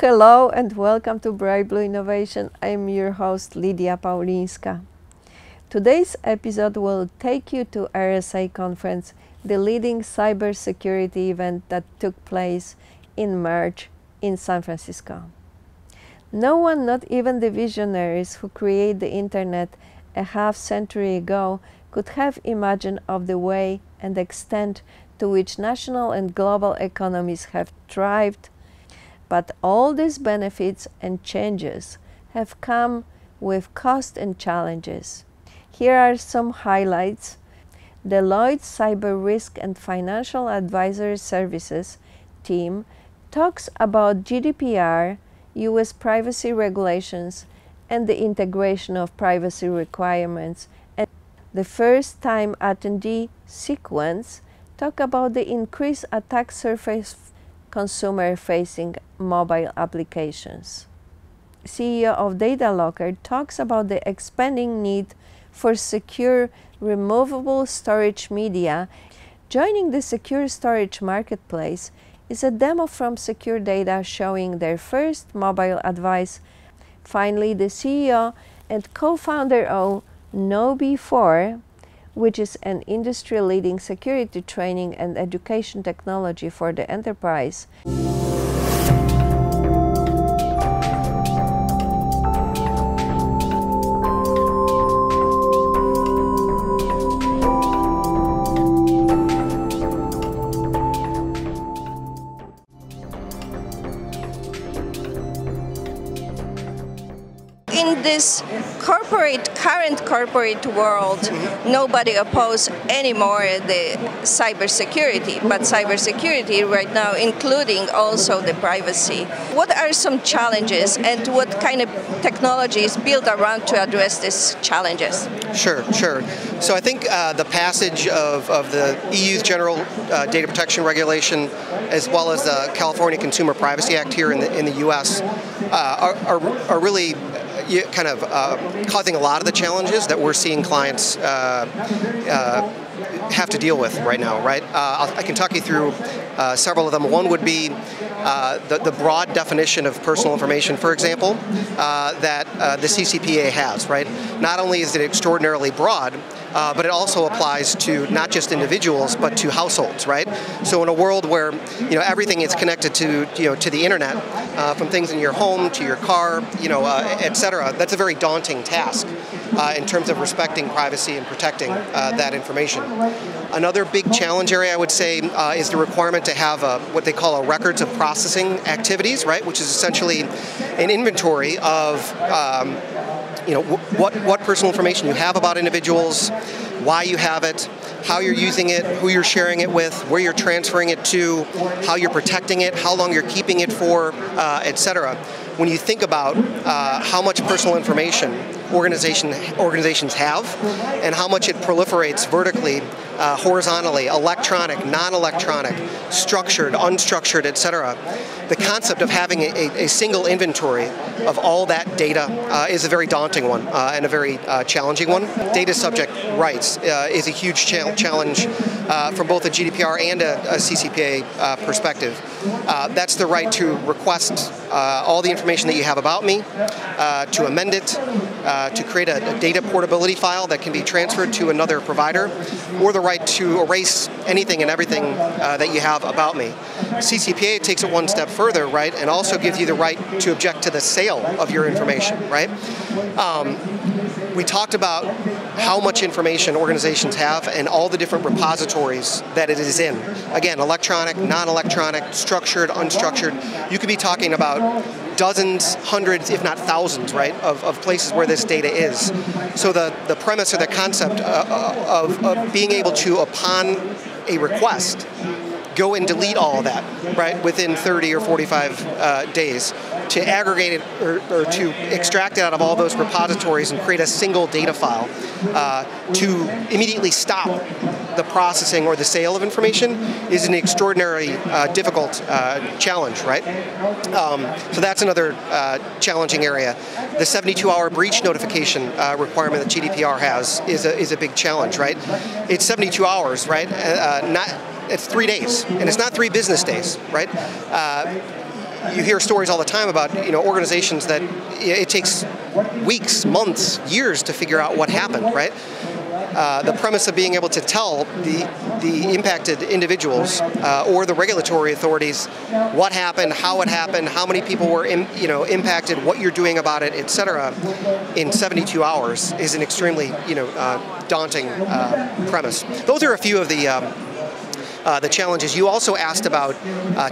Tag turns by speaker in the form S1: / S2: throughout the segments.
S1: Hello and welcome to Bright Blue Innovation. I'm your host Lidia Paulińska. Today's episode will take you to RSA Conference, the leading cybersecurity event that took place in March in San Francisco. No one, not even the visionaries who created the internet a half-century ago, could have imagined of the way and extent to which national and global economies have thrived. But all these benefits and changes have come with cost and challenges. Here are some highlights. Deloitte's Cyber Risk and Financial Advisory Services team talks about GDPR, US privacy regulations, and the integration of privacy requirements. And the first-time attendee, Sequence, talk about the increased attack surface consumer-facing mobile applications. CEO of DataLocker talks about the expanding need for secure, removable storage media. Joining the secure storage marketplace is a demo from Secure Data showing their first mobile advice. Finally, the CEO and co-founder of KnowBe4, which is an industry-leading security training and education technology for the enterprise. In this current corporate world, nobody opposes anymore the cybersecurity, but cybersecurity right now including also the privacy. What are some challenges and what kind of technology is built around to address these challenges?
S2: Sure. So I think the passage of the EU's General Data Protection Regulation as well as the California Consumer Privacy Act here in the US are really kind of causing a lot of the challenges that we're seeing clients have to deal with right now, right? I can talk you through several of them. One would be the broad definition of personal information, for example, that the CCPA has, right? Not only is it extraordinarily broad, but it also applies to not just individuals, but to households, right? So in a world where everything is connected to to the internet, from things in your home to your car, etc., that's a very daunting task in terms of respecting privacy and protecting that information. Another big challenge area, I would say, is the requirement to have what they call a records of processing activities, right? Which is essentially an inventory of what personal information you have about individuals, why you have it, how you're using it, who you're sharing it with, where you're transferring it to, how you're protecting it, how long you're keeping it for, etc. When you think about how much personal information organizations have and how much it proliferates vertically, horizontally, electronic, non-electronic, structured, unstructured, etc., the concept of having a single inventory of all that data is a very daunting one and a very challenging one. Data subject rights is a huge challenge from both a GDPR and a CCPA perspective. That's the right to request all the information that you have about me, to amend it, to create a data portability file that can be transferred to another provider, or the right to erase anything and everything that you have about me. CCPA takes it one step further, right, and also gives you the right to object to the sale of your information, right? We talked about how much information organizations have and all the different repositories that it is in. Again, electronic, non-electronic, structured, unstructured. You could be talking about dozens, hundreds, if not thousands, right, of places where this data is. So the premise or the concept of being able to, upon a request, go and delete all of that, right, within 30 or 45 days, to aggregate it or to extract it out of all those repositories and create a single data file to immediately stop the processing or the sale of information is an extraordinarily difficult challenge, right? So that's another challenging area. The 72-hour breach notification requirement that GDPR has is a big challenge, right? It's 72 hours, right? It's 3 days, and it's not 3 business days, right? you hear stories all the time about organizations that it takes weeks, months, years to figure out what happened, right? The premise of being able to tell the impacted individuals or the regulatory authorities what happened, how it happened, how many people were impacted, what you're doing about it, etc., in 72 hours is an extremely daunting premise. Those are a few of the challenges. You also asked about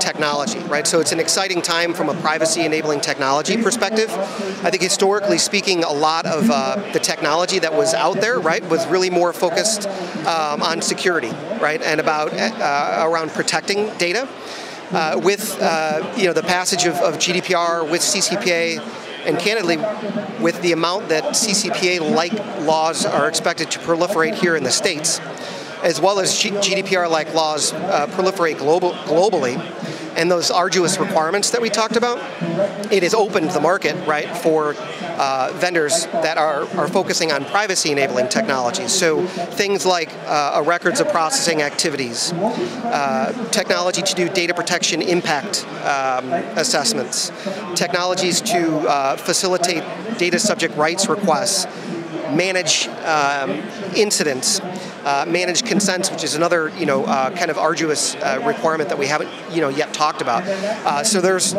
S2: technology, right? So it's an exciting time from a privacy-enabling technology perspective. I think historically speaking, a lot of the technology that was out there, right, was really more focused on security, right, and about around protecting data. With the passage of GDPR, with CCPA, and candidly, with the amount that CCPA-like laws are expected to proliferate here in the States, as well as GDPR-like laws proliferate globally, and those arduous requirements that we talked about, it has opened the market, right, for vendors that are focusing on privacy-enabling technologies. So things like records of processing activities, technology to do data protection impact assessments, technologies to facilitate data subject rights requests, manage incidents, manage consents, which is another kind of arduous requirement that we haven't yet talked about. So there's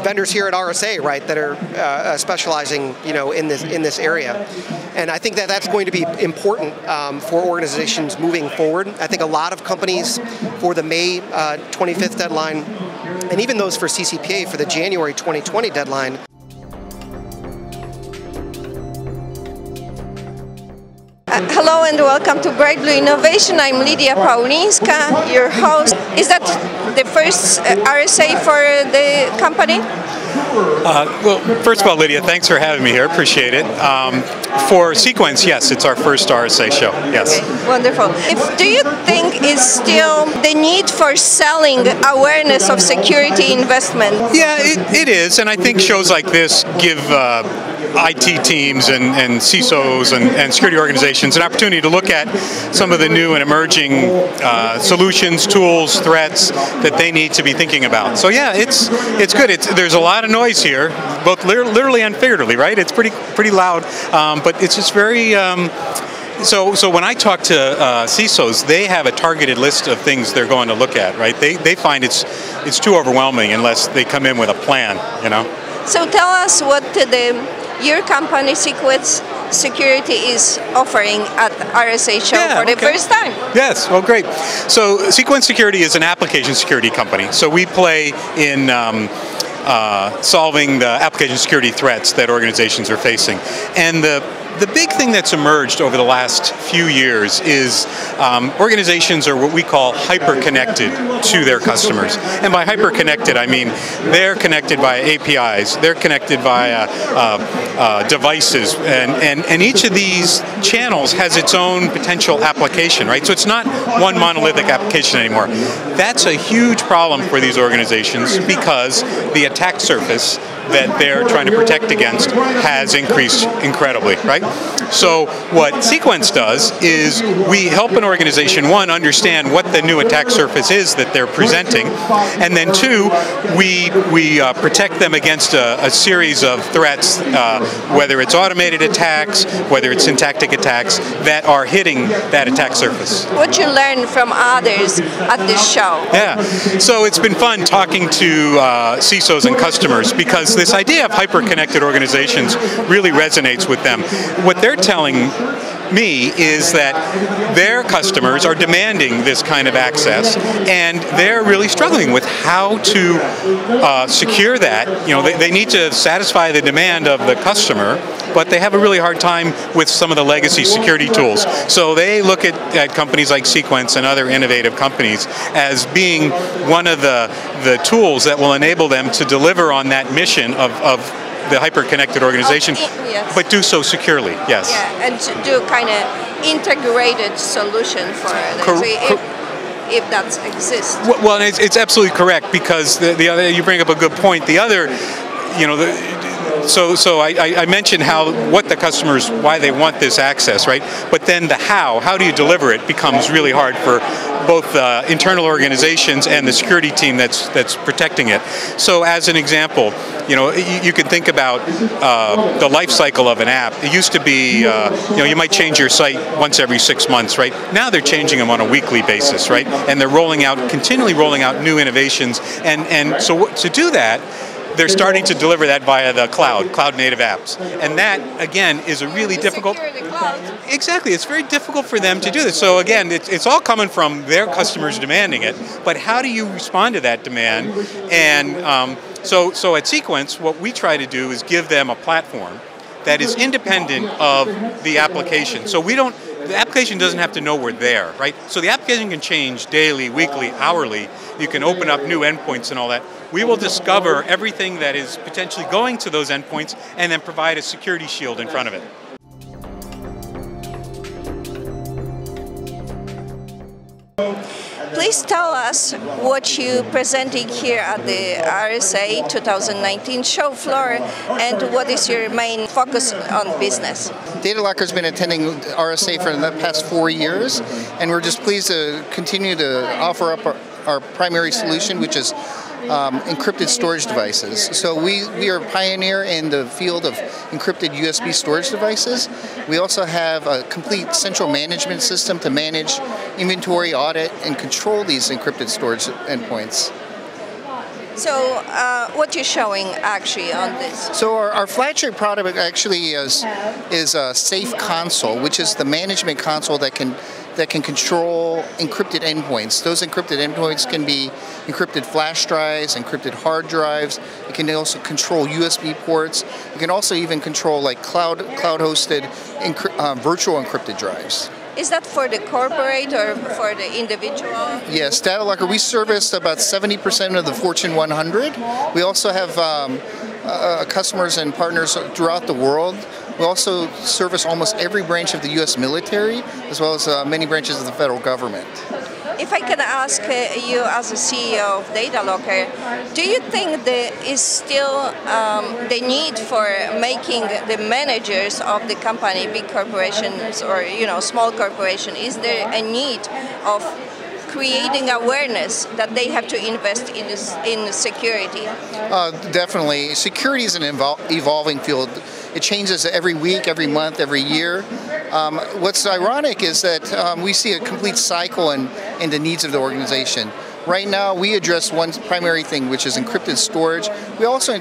S2: vendors here at RSA, right, that are specializing in this area, and I think that that's going to be important for organizations moving forward. I think a lot of companies for the May 25th deadline, and even those for CCPA for the January 2020 deadline.
S1: Hello and welcome to Bright Blue Innovation. I'm Lidia Paulinska, your host. Is that the first RSA for the company?
S3: Well, first of all, Lydia, thanks for having me here. Appreciate it. For Sequence, yes, it's our first RSA show. Yes.
S1: Okay, wonderful. Do you think is still the need for selling awareness of security investment?
S3: Yeah, it is, and I think shows like this give IT teams and CISOs and security organizations an opportunity to look at some of the new and emerging solutions, tools, threats that they need to be thinking about. So yeah, it's good. There's a lot of noise here, both literally and figuratively, right? It's pretty loud, but it's just very. So when I talk to CISOs, they have a targeted list of things they're going to look at, right? They find it's too overwhelming unless they come in with a plan,
S1: So tell us what your company, Sequence Security, is offering at RSA show for the first time.
S3: Yes, well, great. So Sequence Security is an application security company. So we play in solving the application security threats that organizations are facing. And the big thing that's emerged over the last few years is organizations are what we call hyper-connected to their customers. And by hyper-connected, I mean they're connected via APIs, they're connected via devices, and each of these channels has its own potential application, right? So it's not one monolithic application anymore. That's a huge problem for these organizations because the attack surface that they're trying to protect against has increased incredibly, right? So what Sequence does is we help an organization, one, understand what the new attack surface is that they're presenting, and then two, we protect them against a series of threats, whether it's automated attacks, whether it's syntactic attacks, that are hitting that attack surface.
S1: What you learn from others at this show?
S3: Yeah, so it's been fun talking to CISOs and customers because this idea of hyper-connected organizations really resonates with them. What they're telling me is that their customers are demanding this kind of access, and they're really struggling with how to secure that. They need to satisfy the demand of the customer, but they have a really hard time with some of the legacy security tools. So they look at companies like Sequence and other innovative companies as being one of the tools that will enable them to deliver on that mission of the hyper-connected organization,
S1: yes,
S3: but do so securely, yes.
S1: Yeah, and to do kind of integrated solution for it, if that exists.
S3: Well, it's absolutely correct because the other, you bring up a good point. The other, So I mentioned what the customers, why they want this access, right? But then the how do you deliver it becomes really hard for both internal organizations and the security team that's protecting it. So as an example, you can think about the life cycle of an app. It used to be, you might change your site once every 6 months, right? Now they're changing them on a weekly basis, right? And they're continually rolling out new innovations. And so to do that, they're starting to deliver that via the cloud native apps. And that, again, is a really difficult... Exactly, it's very difficult for them to do this. So again, it's all coming from their customers demanding it, but how do you respond to that demand? And so at Sequence, what we try to do is give them a platform that is independent of the application. So the application doesn't have to know we're there, right? So the application can change daily, weekly, hourly. You can open up new endpoints and all that. We will discover everything that is potentially going to those endpoints and then provide a security shield in front of it.
S1: Please tell us what you're presenting here at the RSA 2019 show floor and what is your main focus on business.
S4: Data Locker's been attending RSA for the past 4 years, and we're just pleased to continue to offer up our primary solution, which is encrypted storage devices. So we are a pioneer in the field of encrypted USB storage devices. We also have a complete central management system to manage, inventory, audit, and control these encrypted storage endpoints.
S1: So what you're showing actually on this?
S4: So our flagship product actually is a Safe Console, which is the management console that can control encrypted endpoints. Those encrypted endpoints can be encrypted flash drives, encrypted hard drives. It can also control USB ports. It can also even control like cloud-hosted virtual encrypted drives.
S1: Is that for the corporate or for the individual?
S4: Yes, Data Locker, we service about 70% of the Fortune 100. We also have customers and partners throughout the world. We also service almost every branch of the U.S. military, as well as many branches of the federal government.
S1: If I can ask you as a CEO of Data Locker, do you think there is still the need for making the managers of the company, big corporations or small corporation, is there a need of creating awareness that they have to invest in security?
S4: Definitely. Security is an evolving field. It changes every week, every month, every year. What's ironic is that we see a complete cycle in the needs of the organization. Right now, we address one primary thing, which is encrypted storage. We also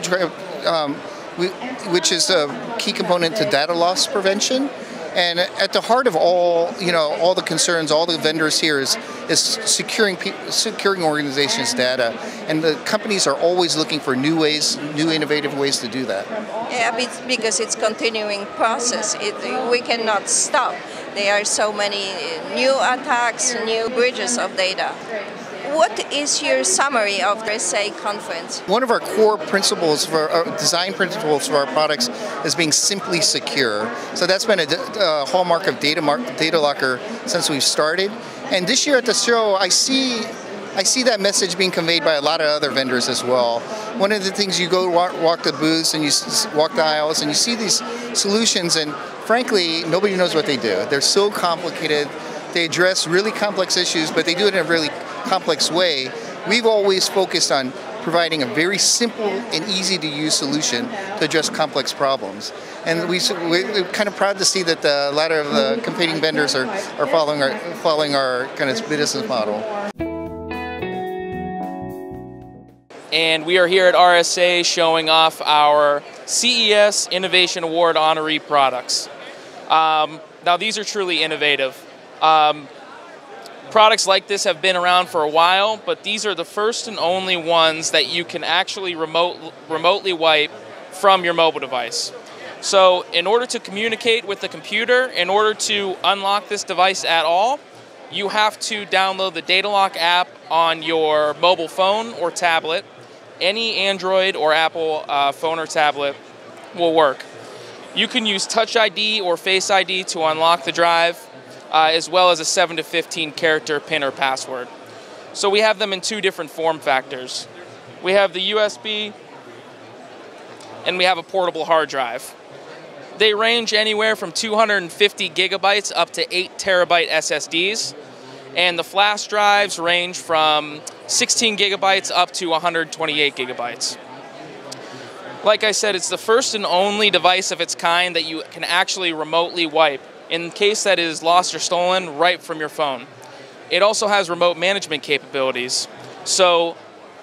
S4: which is a key component to data loss prevention. And at the heart of all the concerns, all the vendors here is securing organizations' data, and the companies are always looking for new innovative ways to do that.
S1: Yeah, because it's continuing process. We cannot stop. There are so many new attacks, new breaches of data. What is your summary of the RSA Conference?
S4: One of our core principles, design principles for our products is being simply secure. So that's been a hallmark of Data Locker since we've started. And this year at the show, I see that message being conveyed by a lot of other vendors as well. One of the things, you go walk the booths and you walk the aisles and you see these solutions, and frankly, nobody knows what they do. They're so complicated. They address really complex issues, but they do it in a really complex way. We've always focused on providing a very simple and easy to use solution to address complex problems. And we're kind of proud to see that a lot of the competing vendors are following our kind of business model.
S5: And we are here at RSA showing off our CES Innovation Award honoree products. Now these are truly innovative. Products like this have been around for a while, but these are the first and only ones that you can actually remotely wipe from your mobile device. So in order to communicate with the computer, in order to unlock this device at all, you have to download the Data Lock app on your mobile phone or tablet. Any Android or Apple phone or tablet will work. You can use Touch ID or Face ID to unlock the drive, as well as a 7 to 15 character PIN or password. So we have them in two different form factors. We have the USB and we have a portable hard drive. They range anywhere from 250 gigabytes up to 8 terabyte SSDs. And the flash drives range from 16 gigabytes up to 128 gigabytes. Like I said, it's the first and only device of its kind that you can actually remotely wipe in case that is lost or stolen right from your phone. It also has remote management capabilities. So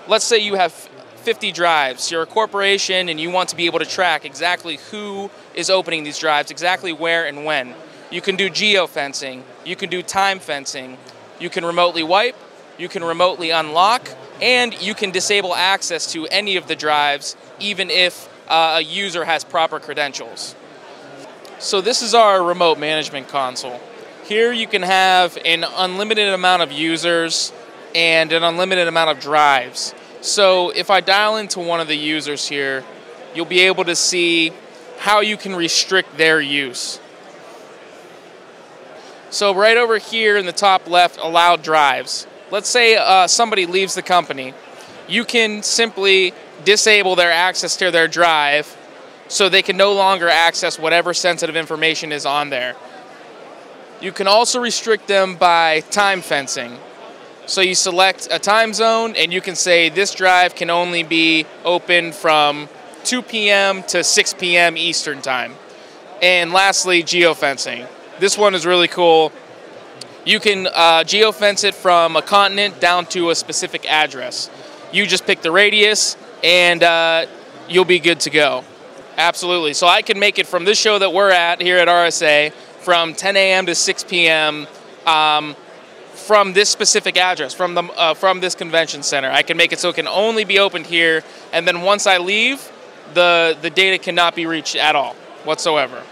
S5: let's say you have 50 drives. You're a corporation and you want to be able to track exactly who is opening these drives, exactly where and when. You can do geofencing, you can do time fencing, you can remotely wipe, you can remotely unlock, and you can disable access to any of the drives even if a user has proper credentials. So this is our remote management console. Here you can have an unlimited amount of users and an unlimited amount of drives. So if I dial into one of the users here, you'll be able to see how you can restrict their use. So right over here in the top left, allow drives. Let's say somebody leaves the company. You can simply disable their access to their drive so they can no longer access whatever sensitive information is on there. You can also restrict them by time fencing. So you select a time zone and you can say this drive can only be open from 2 p.m. to 6 p.m. Eastern time. And lastly, geofencing. This one is really cool. You can geofence it from a continent down to a specific address. You just pick the radius and you'll be good to go. Absolutely. So I can make it from this show that we're at here at RSA from 10 a.m. to 6 p.m. From this specific address, from this convention center. I can make it so it can only be opened here, and then once I leave, the data cannot be reached at all whatsoever.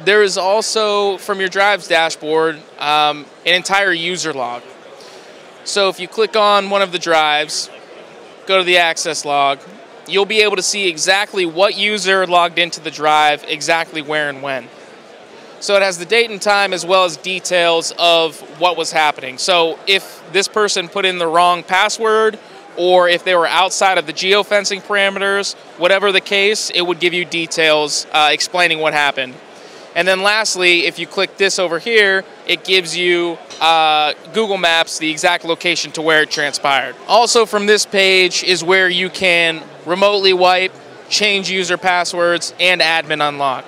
S5: There is also, from your drives dashboard, an entire user log. So if you click on one of the drives, go to the access log, you'll be able to see exactly what user logged into the drive, exactly where and when. So it has the date and time as well as details of what was happening. So if this person put in the wrong password, or if they were outside of the geofencing parameters, whatever the case, it would give you details explaining what happened. And then lastly, if you click this over here, it gives you Google Maps, the exact location to where it transpired. Also from this page is where you can remotely wipe, change user passwords, and admin unlock.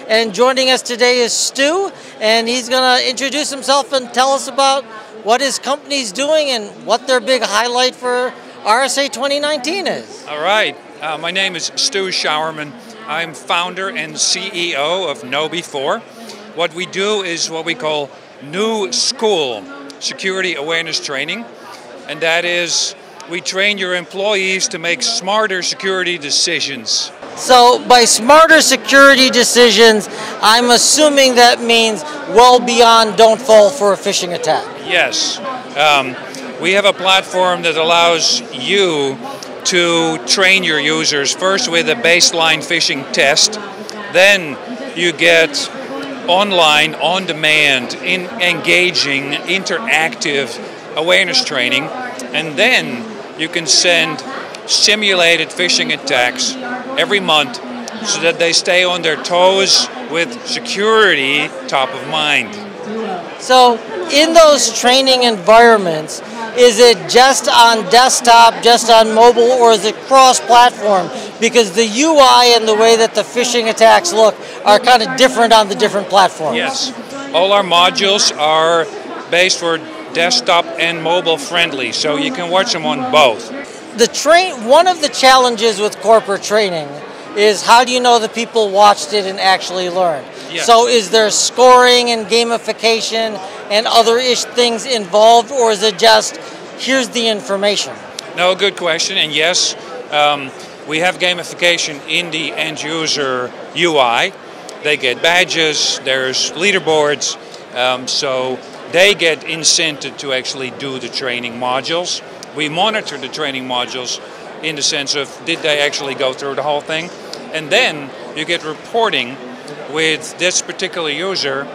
S6: And joining us today is Stu, and he's going to introduce himself and tell us about what his company's doing and what their big highlight for RSA 2019 is.
S7: All right. My name is Stu Showerman. I'm founder and CEO of KnowBe4. What we do is what we call New School Security Awareness Training, and that is we train your employees to make smarter security decisions.
S6: So by smarter security decisions, I'm assuming that means well beyond don't fall for a phishing attack.
S7: Yes. We have a platform that allows you to train your users first with a baseline phishing test. Then you get online, on-demand, engaging, interactive awareness training. And then you can send simulated phishing attacks every month so that they stay on their toes with security top of mind.
S6: So in those training environments, is it just on desktop, just on mobile, or is it cross-platform? Because the UI and the way that the phishing attacks look are kind of different on the different platforms.
S7: Yes. All our modules are based for desktop and mobile friendly, so you can watch them on both.
S6: One of the challenges with corporate training is how do you know that people watched it and actually learned?
S7: Yes.
S6: So is there scoring and gamification and other things involved, or is it just here's the information?
S7: No, good question. And yes, we have gamification in the end user UI. They get badges, there's leaderboards, so they get incented to actually do the training modules. We monitor the training modules in the sense of did they actually go through the whole thing? And then you get reporting with this particular user.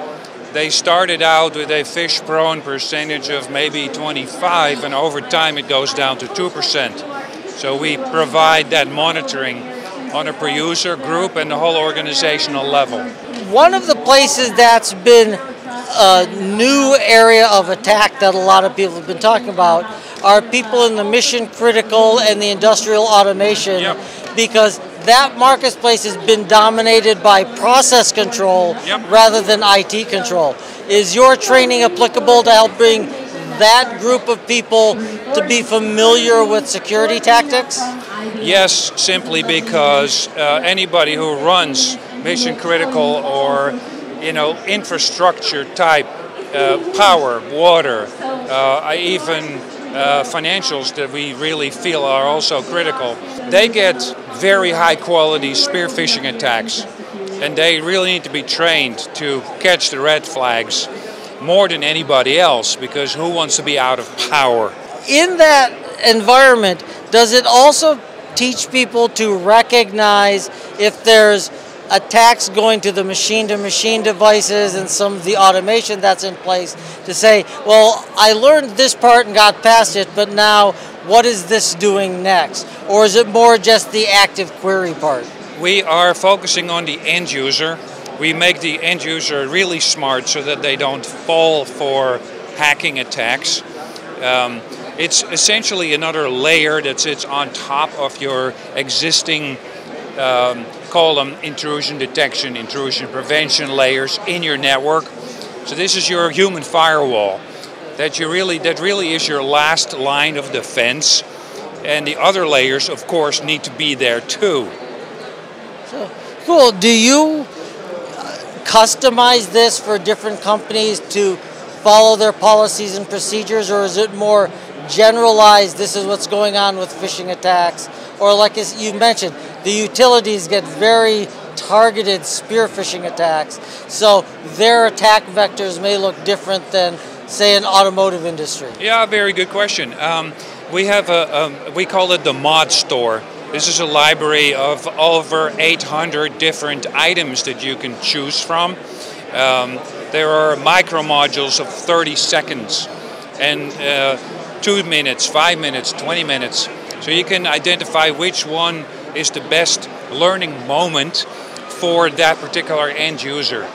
S7: They started out with a phish-prone percentage of maybe 25, and over time it goes down to 2%. So we provide that monitoring on a per user, group, and the whole organizational level.
S6: One of the places that's been a new area of attack that a lot of people have been talking about are people in the mission critical and the industrial automation,
S7: Yep.
S6: because that marketplace has been dominated by process control
S7: Yep.
S6: rather than IT control. Is your training applicable to help bring that group of people to be familiar with security tactics?
S7: Yes, simply because anybody who runs mission critical or infrastructure type, power, water, even financials that we really feel are also critical, they get very high quality spear phishing attacks, and they really need to be trained to catch the red flags more than anybody else, because who wants to be out of power?
S6: In that environment, does it also teach people to recognize if there's attacks going to the machine-to-machine devices and some of the automation that's in place to say, well, I learned this part and got past it, but now what is this doing next? Or is it more just the active query part?
S7: We are focusing on the end user. We make the end user really smart so that they don't fall for hacking attacks. It's essentially another layer that sits on top of your existing, call them intrusion detection, intrusion prevention layers in your network. So this is your human firewall that really is your last line of defense. And the other layers, of course, need to be there too.
S6: So, cool. Do you customize this for different companies to follow their policies and procedures, or is it more generalized, this is what's going on with phishing attacks? Or like as you mentioned, the utilities get very targeted spear phishing attacks, so their attack vectors may look different than, say, an automotive industry.
S7: Yeah, very good question. We have we call it the mod store. This is a library of over 800 different items that you can choose from. There are micro modules of 30 seconds and 2 minutes, 5 minutes, 20 minutes. So you can identify which one is the best learning moment for that particular end user.